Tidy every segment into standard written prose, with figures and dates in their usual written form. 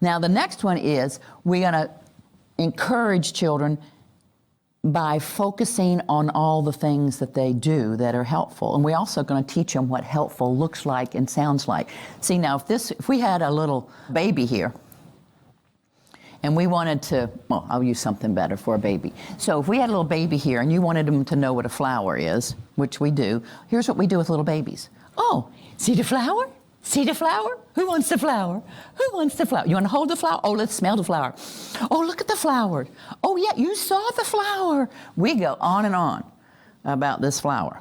Now, the next one is we're going to encourage children by focusing on all the things that they do that are helpful. And we're also going to teach them what helpful looks like and sounds like. See, now, if we had a little baby here, and we wanted to, well, I'll use something better for a baby. So if we had a little baby here and you wanted them to know what a flower is, which we do, here's what we do with little babies. Oh, see the flower? See the flower? Who wants the flower? Who wants the flower? You want to hold the flower? Oh, let's smell the flower. Oh, look at the flower. Oh, yeah, you saw the flower. We go on and on about this flower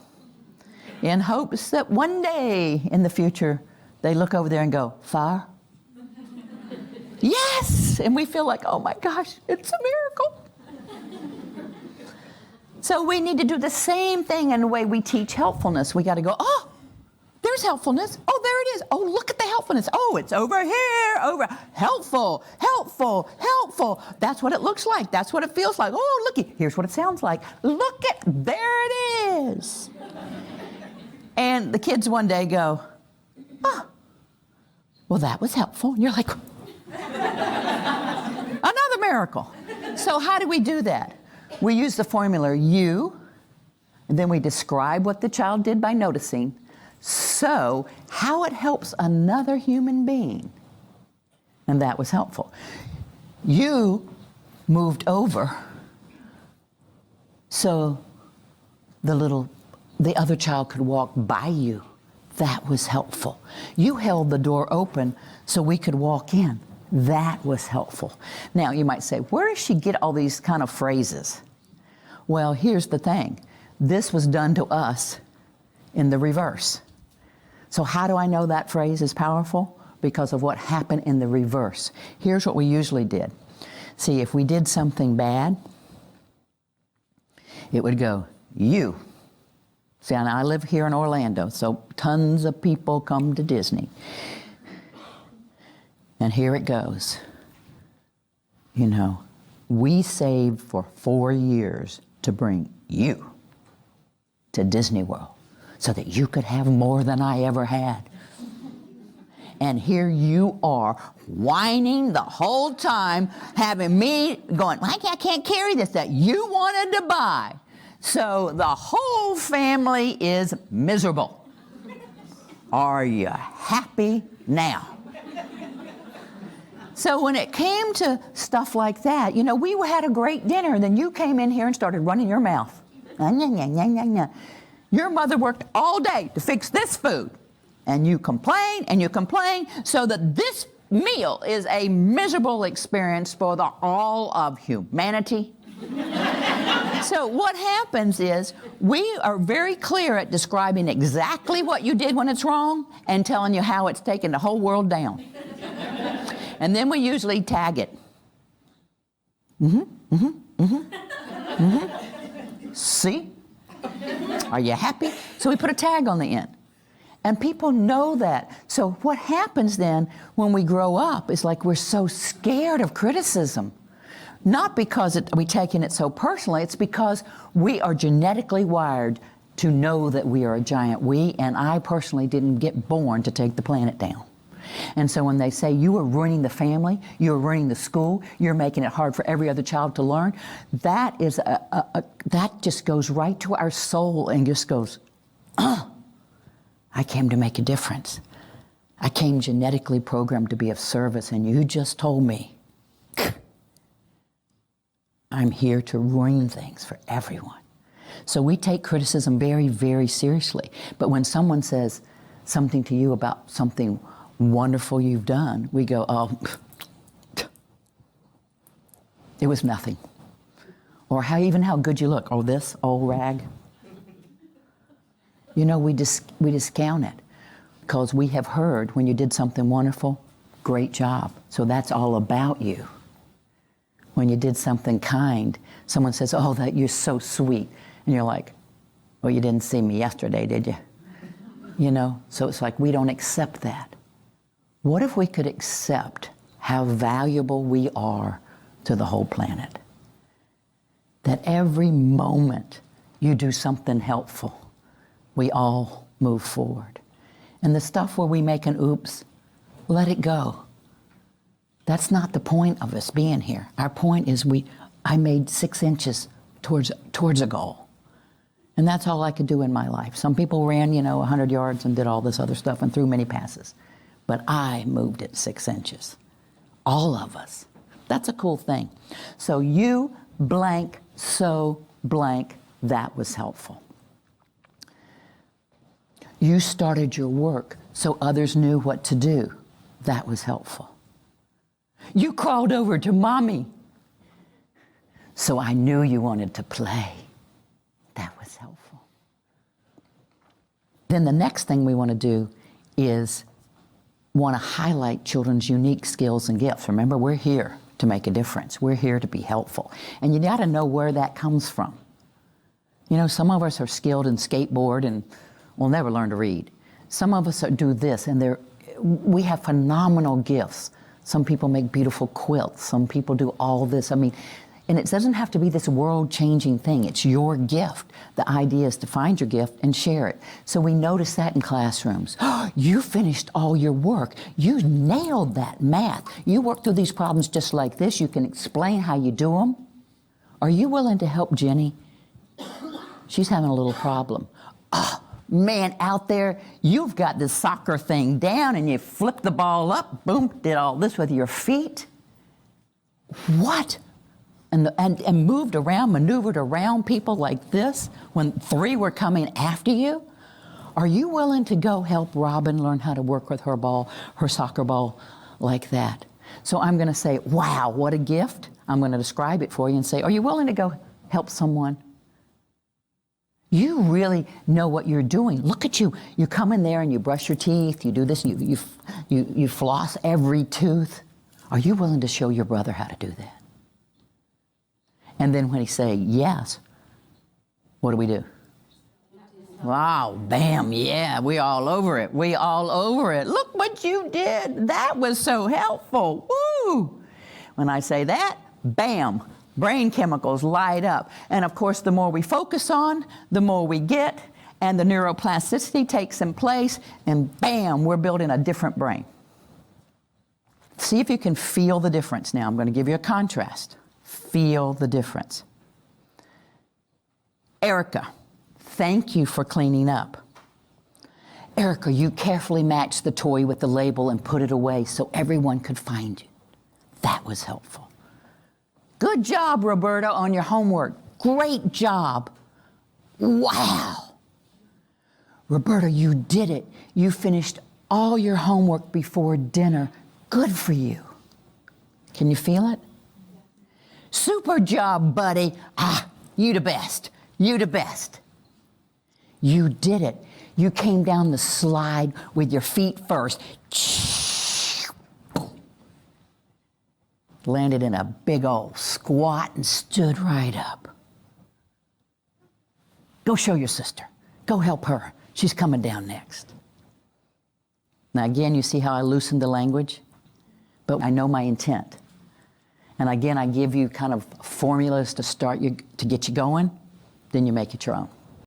in hopes that one day in the future, they look over there and go, fire? Yes! And we feel like, oh my gosh, it's a miracle. So we need to do the same thing in the way we teach helpfulness. We got to go, oh, there's helpfulness. Oh, there it is. Oh, look at the helpfulness. Oh, it's over here, over. Helpful, helpful, helpful. That's what it looks like. That's what it feels like. Oh, looky, here's what it sounds like. Look at, there it is. And the kids one day go, oh, well, that was helpful. And you're like, another miracle. So how do we do that? We use the formula you, and then we describe what the child did by noticing, so how it helps another human being. And that was helpful. You moved over so the other child could walk by you. That was helpful. You held the door open so we could walk in. That was helpful. Now, you might say, where does she get all these kind of phrases? Well, here's the thing. This was done to us in the reverse. So how do I know that phrase is powerful? Because of what happened in the reverse. Here's what we usually did. See, if we did something bad, it would go, you. See, and I live here in Orlando, so tons of people come to Disney. And here it goes. You know, we saved for 4 years to bring you to Disney World so that you could have more than I ever had. And here you are whining the whole time, having me going, I can't carry this that you wanted to buy. So the whole family is miserable. Are you happy now? So when it came to stuff like that, you know, we had a great dinner, and then you came in here and started running your mouth. Your mother worked all day to fix this food, and you complain, so that this meal is a miserable experience for all of humanity. So what happens is we are very clear at describing exactly what you did when it's wrong and telling you how it's taken the whole world down. And then we usually tag it. See? Are you happy? So we put a tag on the end. And people know that. So what happens then when we grow up is like we're so scared of criticism. Not because we're taking it so personally, it's because we are genetically wired to know that we are a giant. We, and I personally didn't get born to take the planet down. And so when they say you are ruining the family, you're ruining the school, you're making it hard for every other child to learn, that is that just goes right to our soul and just goes, I came to make a difference. I came genetically programmed to be of service, and you just told me I'm here to ruin things for everyone. So we take criticism very, very seriously. But when someone says something to you about something wonderful you've done, we go, oh, it was nothing. Or how good you look. Oh, this old rag. You know, we discount it because we have heard when you did something wonderful, great job. So that's all about you. When you did something kind, someone says, oh, that you're so sweet. And you're like, well, you didn't see me yesterday, did you? You know, so it's like we don't accept that. What if we could accept how valuable we are to the whole planet? That every moment you do something helpful, we all move forward. And the stuff where we make an oops, let it go. That's not the point of us being here. Our point is I made 6 inches towards a goal. And that's all I could do in my life. Some people ran, 100 yards and did all this other stuff and threw many passes. But I moved it 6 inches. All of us. That's a cool thing. So you blank, so blank, that was helpful. You started your work so others knew what to do. That was helpful. You crawled over to mommy so I knew you wanted to play. That was helpful. Then the next thing we want to do is want to highlight children's unique skills and gifts. Remember, we're here to make a difference. We're here to be helpful. And you got to know where that comes from. Some of us are skilled in skateboard and we'll never learn to read. Some of us do this and we have phenomenal gifts. Some people make beautiful quilts. Some people do all this. And it doesn't have to be this world-changing thing. It's your gift. The idea is to find your gift and share it. So we notice that in classrooms. You finished all your work. You nailed that math. You worked through these problems just like this. You can explain how you do them. Are you willing to help Jenny? She's having a little problem. Oh, man, out there, you've got this soccer thing down and you flipped the ball up, boom, did all this with your feet. What? And moved around, maneuvered around people like this when 3 were coming after you? Are you willing to go help Robin learn how to work with her soccer ball like that? So I'm going to say, wow, what a gift. I'm going to describe it for you and say, are you willing to go help someone? You really know what you're doing. Look at you. You come in there and you brush your teeth, you do this, you floss every tooth. Are you willing to show your brother how to do that? And then when he say yes, what do? Wow, bam, yeah, we all over it. We all over it. Look what you did. That was so helpful. Woo! When I say that, bam, brain chemicals light up. And of course, the more we focus on, the more we get, and the neuroplasticity takes in place, and bam, we're building a different brain. See if you can feel the difference. Now, I'm going to give you a contrast. Feel the difference. Erica, thank you for cleaning up. Erica, you carefully matched the toy with the label and put it away so everyone could find you. That was helpful. Good job, Roberta, on your homework. Great job. Wow. Roberta, you did it. You finished all your homework before dinner. Good for you. Can you feel it? Super job, buddy. You the best. You the best. You did it. You came down the slide with your feet first. Landed in a big old squat and stood right up. Go show your sister. Go help her. She's coming down next. Now again, you see how I loosened the language? But I know my intent. And again, I give you kind of formulas to start you, to get you going, then you make it your own.